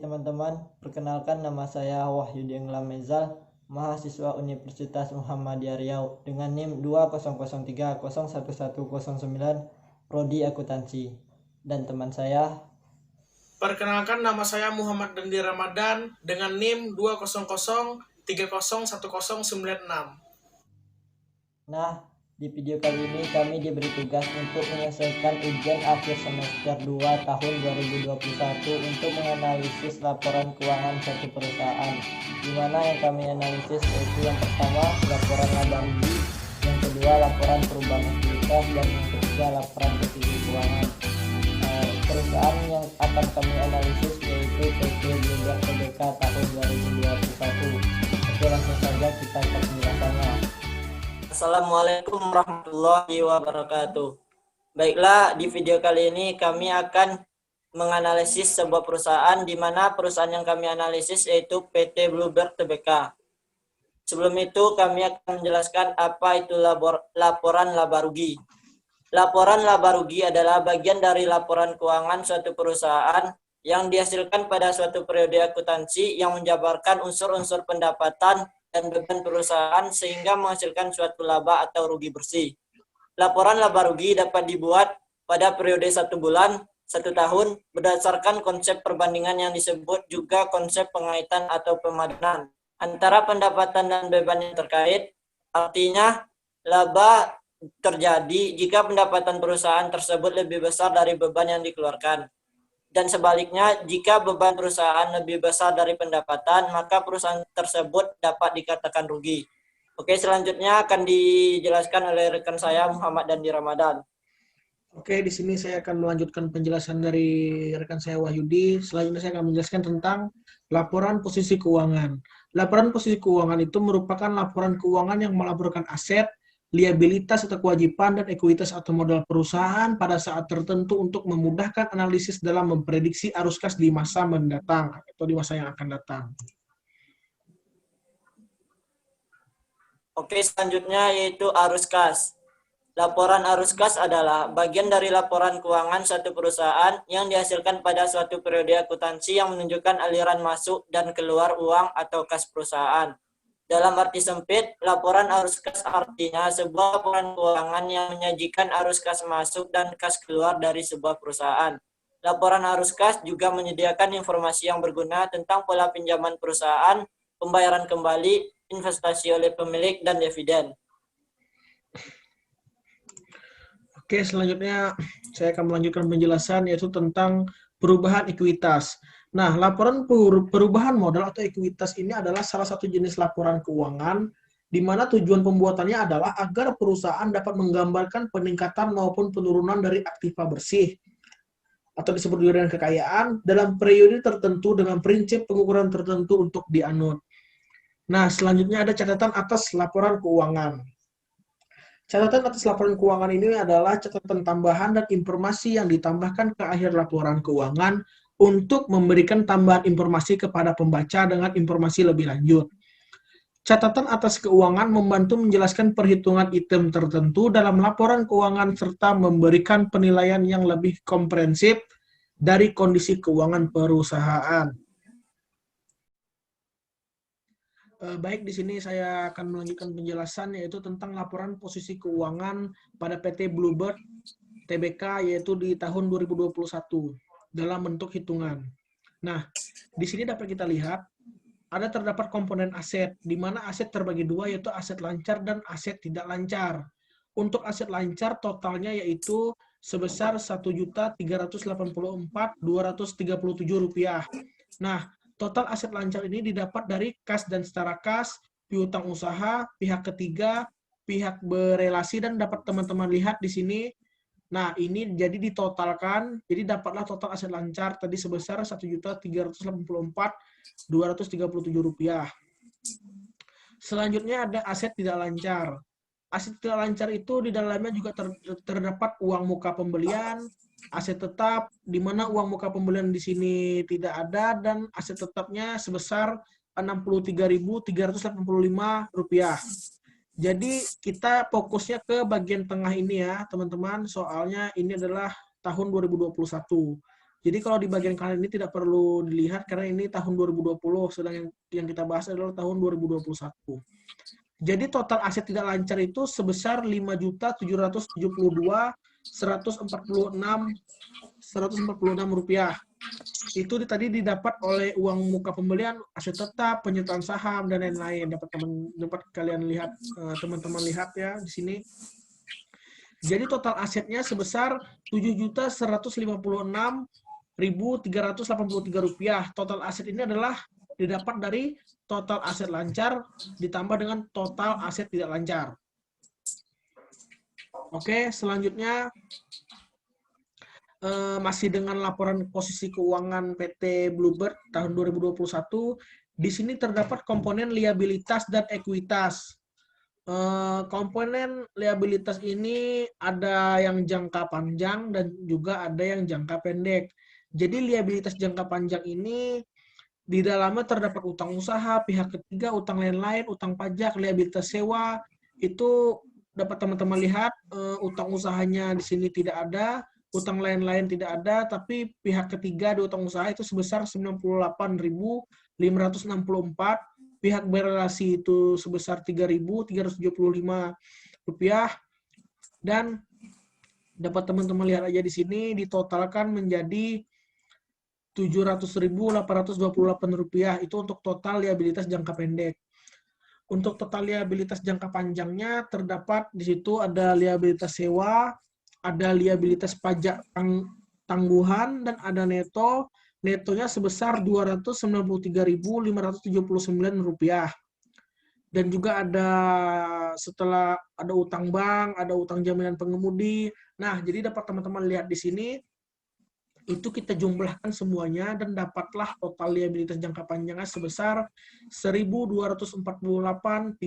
teman-teman, perkenalkan nama saya Wahyudi Englamezal, mahasiswa Universitas Muhammadiyah Riau dengan NIM 2003011109 Prodi Akuntansi. Dan teman saya, Perkenalkan, nama saya Muhammad Dandi Ramadan dengan NIM 200301096. nah di video kali ini kami diberi tugas untuk menyelesaikan ujian akhir semester 2 tahun 2021 untuk menganalisis laporan keuangan suatu perusahaan, di mana yang kami analisis yaitu yang pertama laporan laba rugi, yang kedua laporan perubahan aktivitas, dan yang ketiga laporan posisi keuangan. Perusahaan yang akan kami analisis yaitu PT Bluebird Tbk tahun 2021. Oke, langsung saja kita ke penjelasannya. Assalamualaikum warahmatullahi wabarakatuh. Baiklah, di video kali ini kami akan menganalisis sebuah perusahaan, di mana perusahaan yang kami analisis yaitu PT Bluebird Tbk. Sebelum itu kami akan menjelaskan apa itu laporan laba rugi. Laporan laba rugi adalah bagian dari laporan keuangan suatu perusahaan yang dihasilkan pada suatu periode akuntansi yang menjabarkan unsur-unsur pendapatan dan beban perusahaan sehingga menghasilkan suatu laba atau rugi bersih. Laporan laba rugi dapat dibuat pada periode 1 bulan, 1 tahun, berdasarkan konsep perbandingan yang disebut juga konsep pengaitan atau pemadanan antara pendapatan dan beban yang terkait. Artinya, laba terjadi jika pendapatan perusahaan tersebut lebih besar dari beban yang dikeluarkan. Dan sebaliknya, jika beban perusahaan lebih besar dari pendapatan, maka perusahaan tersebut dapat dikatakan rugi. Oke, selanjutnya akan dijelaskan oleh rekan saya Muhammad Dandi Ramadan. Oke, di sini saya akan melanjutkan penjelasan dari rekan saya Wahyudi. Selanjutnya saya akan menjelaskan tentang laporan posisi keuangan. Laporan posisi keuangan itu merupakan laporan keuangan yang melaporkan aset, liabilitas atau kewajiban, dan ekuitas atau modal perusahaan pada saat tertentu untuk memudahkan analisis dalam memprediksi arus kas di masa mendatang atau di masa yang akan datang. Oke, selanjutnya yaitu arus kas. Laporan arus kas adalah bagian dari laporan keuangan suatu perusahaan yang dihasilkan pada suatu periode akuntansi yang menunjukkan aliran masuk dan keluar uang atau kas perusahaan. Dalam arti sempit, laporan arus kas artinya sebuah laporan keuangan yang menyajikan arus kas masuk dan kas keluar dari sebuah perusahaan. Laporan arus kas juga menyediakan informasi yang berguna tentang pola pinjaman perusahaan, pembayaran kembali, investasi oleh pemilik, dan dividen. Oke, selanjutnya saya akan melanjutkan penjelasan yaitu tentang perubahan ekuitas. Nah, laporan perubahan modal atau ekuitas ini adalah salah satu jenis laporan keuangan di mana tujuan pembuatannya adalah agar perusahaan dapat menggambarkan peningkatan maupun penurunan dari aktiva bersih atau disebut juga dengan kekayaan dalam periode tertentu dengan prinsip pengukuran tertentu untuk dianut. Nah, selanjutnya ada catatan atas laporan keuangan. Catatan atas laporan keuangan ini adalah catatan tambahan dan informasi yang ditambahkan ke akhir laporan keuangan untuk memberikan tambahan informasi kepada pembaca dengan informasi lebih lanjut. Catatan atas keuangan membantu menjelaskan perhitungan item tertentu dalam laporan keuangan serta memberikan penilaian yang lebih komprehensif dari kondisi keuangan perusahaan. Baik, di sini saya akan melanjutkan penjelasan yaitu tentang laporan posisi keuangan pada PT Bluebird Tbk yaitu di tahun 2021 dalam bentuk hitungan. Nah, di sini dapat kita lihat ada terdapat komponen aset di mana aset terbagi dua yaitu aset lancar dan aset tidak lancar. Untuk aset lancar totalnya yaitu sebesar Rp1.384.237. Nah, total aset lancar ini didapat dari kas dan setara kas, piutang usaha, pihak ketiga, pihak berelasi, dan dapat teman-teman lihat di sini. Nah, ini jadi ditotalkan, jadi dapatlah total aset lancar tadi sebesar Rp1.384.237. Selanjutnya ada aset tidak lancar. Aset tidak lancar itu di dalamnya juga terdapat uang muka pembelian, aset tetap, di mana uang muka pembelian di sini tidak ada, dan aset tetapnya sebesar Rp63.385. Jadi kita fokusnya ke bagian tengah ini ya, teman-teman, soalnya ini adalah tahun 2021. Jadi kalau di bagian kanan ini tidak perlu dilihat karena ini tahun 2020, sedang yang kita bahas adalah tahun 2021. Jadi total aset tidak lancar itu sebesar 5.772.146 rupiah. Itu tadi didapat oleh uang muka pembelian, aset tetap, penyertaan saham dan lain-lain. Dapat kalian lihat, teman-teman lihat ya di sini. Jadi total asetnya sebesar 7.156.383 rupiah. Total aset ini adalah didapat dari total aset lancar ditambah dengan total aset tidak lancar. Oke, selanjutnya masih dengan laporan posisi keuangan PT Bluebird tahun 2021. Di sini terdapat komponen liabilitas dan ekuitas. Komponen liabilitas ini ada yang jangka panjang dan juga ada yang jangka pendek. Jadi liabilitas jangka panjang ini di dalamnya terdapat utang usaha, pihak ketiga, utang lain-lain, utang pajak, liabilitas sewa. Itu dapat teman-teman lihat, utang usahanya di sini tidak ada, utang lain-lain tidak ada, tapi pihak ketiga di utang usaha itu sebesar 98.564, pihak berelasi itu sebesar 3.375 rupiah, dan dapat teman-teman lihat aja di sini ditotalkan menjadi 700.828 rupiah. Itu untuk total liabilitas jangka pendek. Untuk total liabilitas jangka panjangnya terdapat di situ ada liabilitas sewa, ada liabilitas pajak tangguhan, dan ada neto. Netonya sebesar 293.579 rupiah. Dan juga ada setelah ada utang bank, ada utang jaminan pengemudi. Nah, jadi dapat teman-teman lihat di sini itu kita jumlahkan semuanya dan dapatlah total liabilitas jangka panjangnya sebesar 1.248.353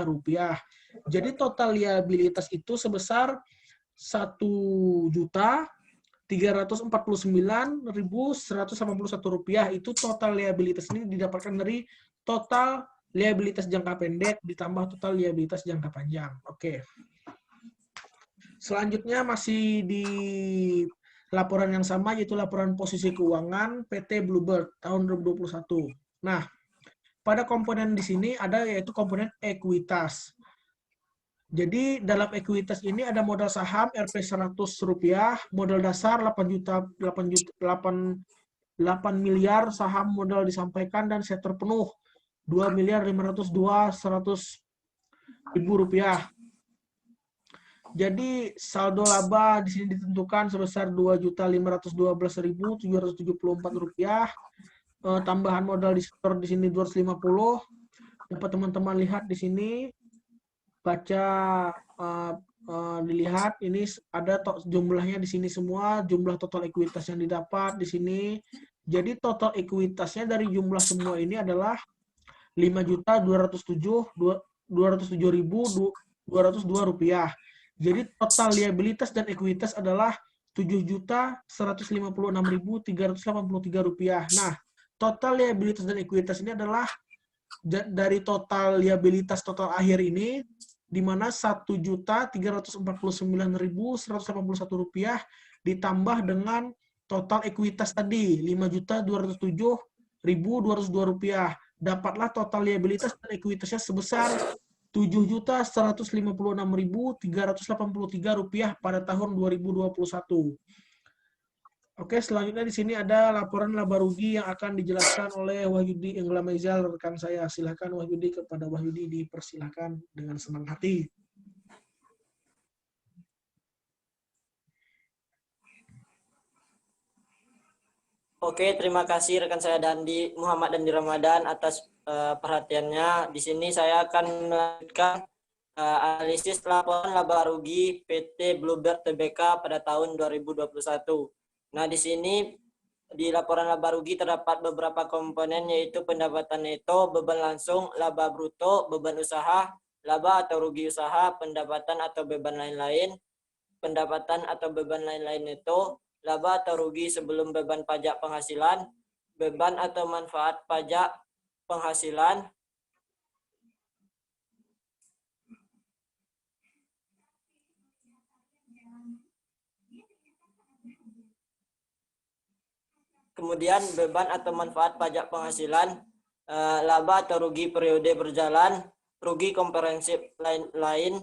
rupiah. Jadi total liabilitas itu sebesar 1.349.181 rupiah. Itu total liabilitas ini didapatkan dari total liabilitas jangka pendek ditambah total liabilitas jangka panjang. Oke. Selanjutnya masih di laporan yang sama, yaitu laporan posisi keuangan PT Bluebird tahun 2021. Nah, pada komponen di sini ada yaitu komponen ekuitas. Jadi dalam ekuitas ini ada modal saham Rp 100 rupiah, modal dasar 8 miliar, saham modal disampaikan dan setter penuh 2.502.100.000 rupiah. Jadi saldo laba di sini ditentukan sebesar 2.512.774 rupiah. Tambahan modal di setor di sini 250. Dapat teman-teman lihat di sini, baca dilihat ini ada jumlahnya di sini semua, jumlah total ekuitas yang didapat di sini. Jadi total ekuitasnya dari jumlah semua ini adalah 5.207.202 rupiah. Jadi total liabilitas dan ekuitas adalah 7.156.383 rupiah. Nah, total liabilitas dan ekuitas ini adalah dari total liabilitas total akhir ini, di mana 1.349.181 rupiah ditambah dengan total ekuitas tadi 5.207.202 rupiah. Dapatlah total liabilitas dan ekuitasnya sebesar 7.156.383 rupiah pada tahun 2021. Oke, selanjutnya di sini ada laporan laba rugi yang akan dijelaskan oleh Wahyudi Englamezal, rekan saya. Silakan Wahyudi, kepada Wahyudi dipersilakan dengan senang hati. Oke, terima kasih rekan saya Muhammad Dandi Ramadan atas perhatiannya. Di sini saya akan melanjutkan analisis laporan laba rugi PT Bluebird Tbk pada tahun 2021. Nah, di sini di laporan laba rugi terdapat beberapa komponen, yaitu pendapatan neto, beban langsung, laba bruto, beban usaha, laba atau rugi usaha, pendapatan atau beban lain-lain, pendapatan atau beban lain-lain neto, laba atau rugi sebelum beban pajak penghasilan, beban atau manfaat pajak penghasilan, Kemudian beban atau manfaat pajak penghasilan, laba atau rugi periode berjalan, rugi komprehensif lain,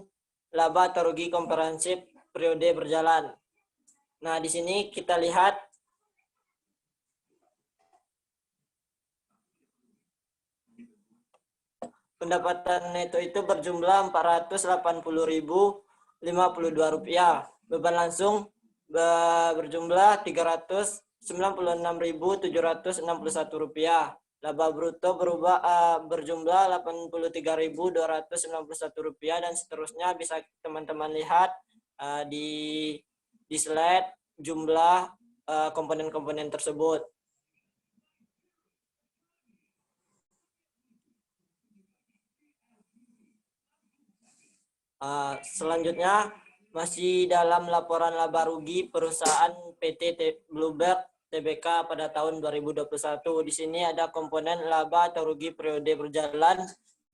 laba atau rugi komprehensif periode berjalan. Nah, di sini kita lihat pendapatan neto itu berjumlah Rp480.052. Beban langsung berjumlah Rp396.761. Laba bruto berjumlah Rp83.291 dan seterusnya. Bisa teman-teman lihat di slide jumlah komponen-komponen tersebut. Selanjutnya, masih dalam laporan laba rugi perusahaan PT Bluebird Tbk pada tahun 2021. Di sini ada komponen laba atau rugi periode berjalan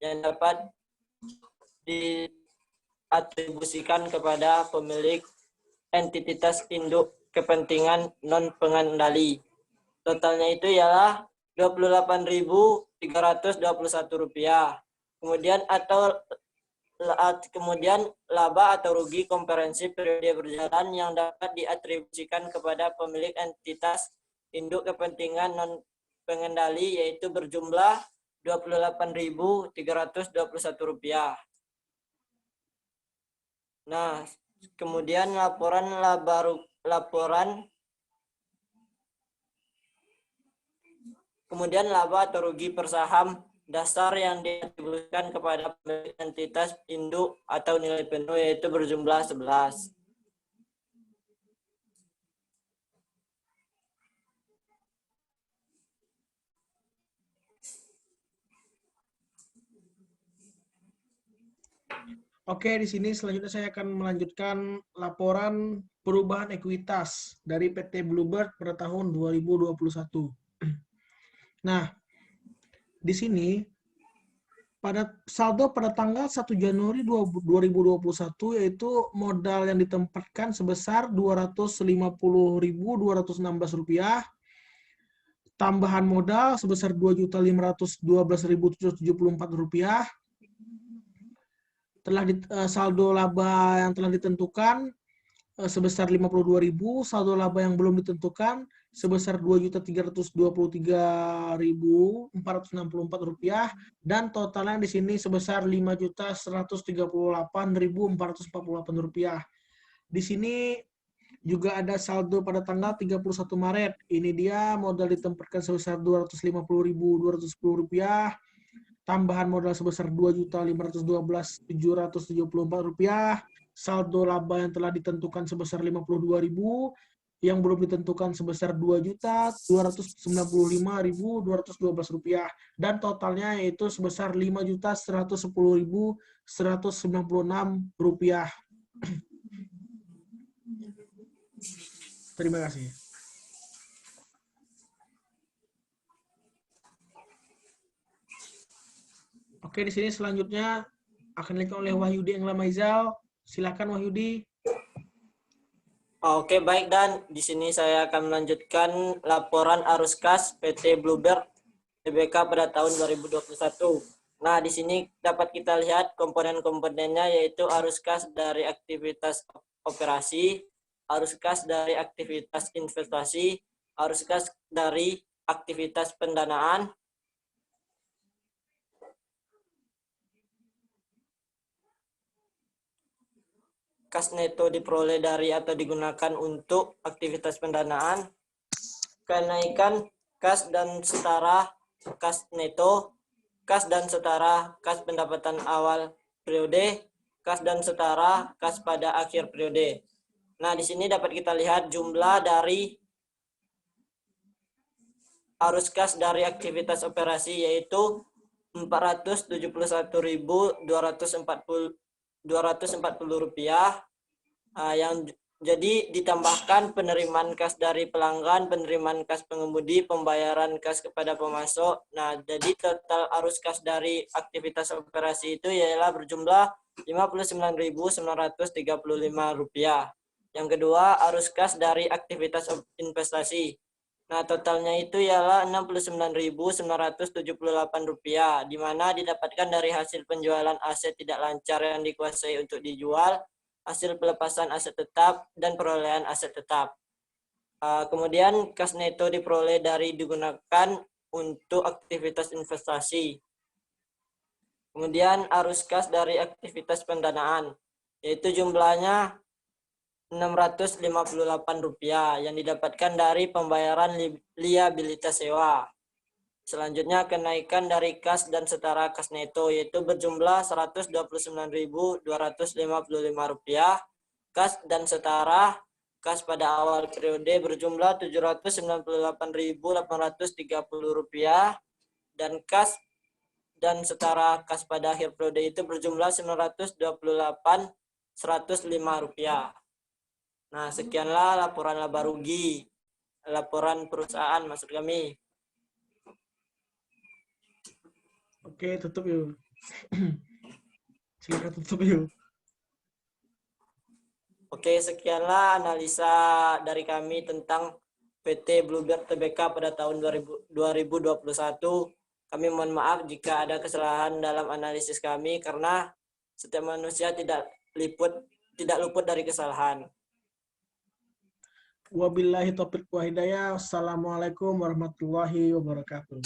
yang dapat diatribusikan kepada pemilik entitas induk kepentingan non pengendali. Totalnya itu ialah Rp28.321. Kemudian laba atau rugi komprehensif periode berjalan yang dapat diatribusikan kepada pemilik entitas induk kepentingan non pengendali yaitu berjumlah Rp28.321. Nah, kemudian laporan laba atau rugi per saham dasar yang diatribusikan kepada entitas induk atau nilai penuh yaitu berjumlah 11. Oke, di sini selanjutnya saya akan melanjutkan laporan perubahan ekuitas dari PT Bluebird pada tahun 2021. Nah, di sini pada saldo pada tanggal 1 Januari 2021 yaitu modal yang ditempatkan sebesar Rp250.216, tambahan modal sebesar Rp2.512.774, saldo laba yang telah ditentukan sebesar Rp52.000, saldo laba yang belum ditentukan sebesar Rp2.312.464, dan totalnya di sini sebesar Rp5.138.448. Di sini juga ada saldo pada tanggal 31 Maret. Ini dia modal ditempatkan sebesar Rp250.210, tambahan modal sebesar Rp2.512.774, saldo laba yang telah ditentukan sebesar Rp52.000, yang belum ditentukan sebesar Rp2.295.212, dan totalnya yaitu sebesar Rp5.110.196. Terima kasih. Oke, di sini selanjutnya akan dilakukan oleh Wahyudi Englamaizal. Silakan Wahyudi. Oke, baik, dan di sini saya akan melanjutkan laporan arus kas PT Bluebird Tbk pada tahun 2021. Nah, di sini dapat kita lihat komponen-komponennya yaitu arus kas dari aktivitas operasi, arus kas dari aktivitas investasi, arus kas dari aktivitas pendanaan, kas neto diperoleh dari atau digunakan untuk aktivitas pendanaan, kenaikan kas dan setara kas neto, kas dan setara kas pendapatan awal periode, kas dan setara kas pada akhir periode. Nah, di sini dapat kita lihat jumlah dari arus kas dari aktivitas operasi yaitu Rp474.240 yang jadi ditambahkan penerimaan kas dari pelanggan, penerimaan kas pengemudi, pembayaran kas kepada pemasok. Nah, jadi total arus kas dari aktivitas operasi itu ialah berjumlah Rp59.935. Yang kedua, arus kas dari aktivitas investasi. Nah, totalnya itu ialah Rp69.978, di mana didapatkan dari hasil penjualan aset tidak lancar yang dikuasai untuk dijual, hasil pelepasan aset tetap, dan perolehan aset tetap. Kemudian kas neto diperoleh dari digunakan untuk aktivitas investasi. Kemudian arus kas dari aktivitas pendanaan, yaitu jumlahnya Rp658 yang didapatkan dari pembayaran liabilitas sewa. Selanjutnya kenaikan dari kas dan setara kas neto, yaitu berjumlah Rp129.255. Kas dan setara kas pada awal periode berjumlah Rp798.830, dan kas dan setara kas pada akhir periode itu berjumlah Rp928.105. Nah, sekianlah laporan laba rugi, laporan perusahaan maksud kami. Oke, tutup yuk. Silakan tutup yuk. Oke, sekianlah analisa dari kami tentang PT Bluebird Tbk pada tahun 2021. Kami mohon maaf jika ada kesalahan dalam analisis kami, karena setiap manusia tidak luput dari kesalahan. Wabillahi taufiq wa hidayah. Wassalamualaikum warahmatullahi wabarakatuh.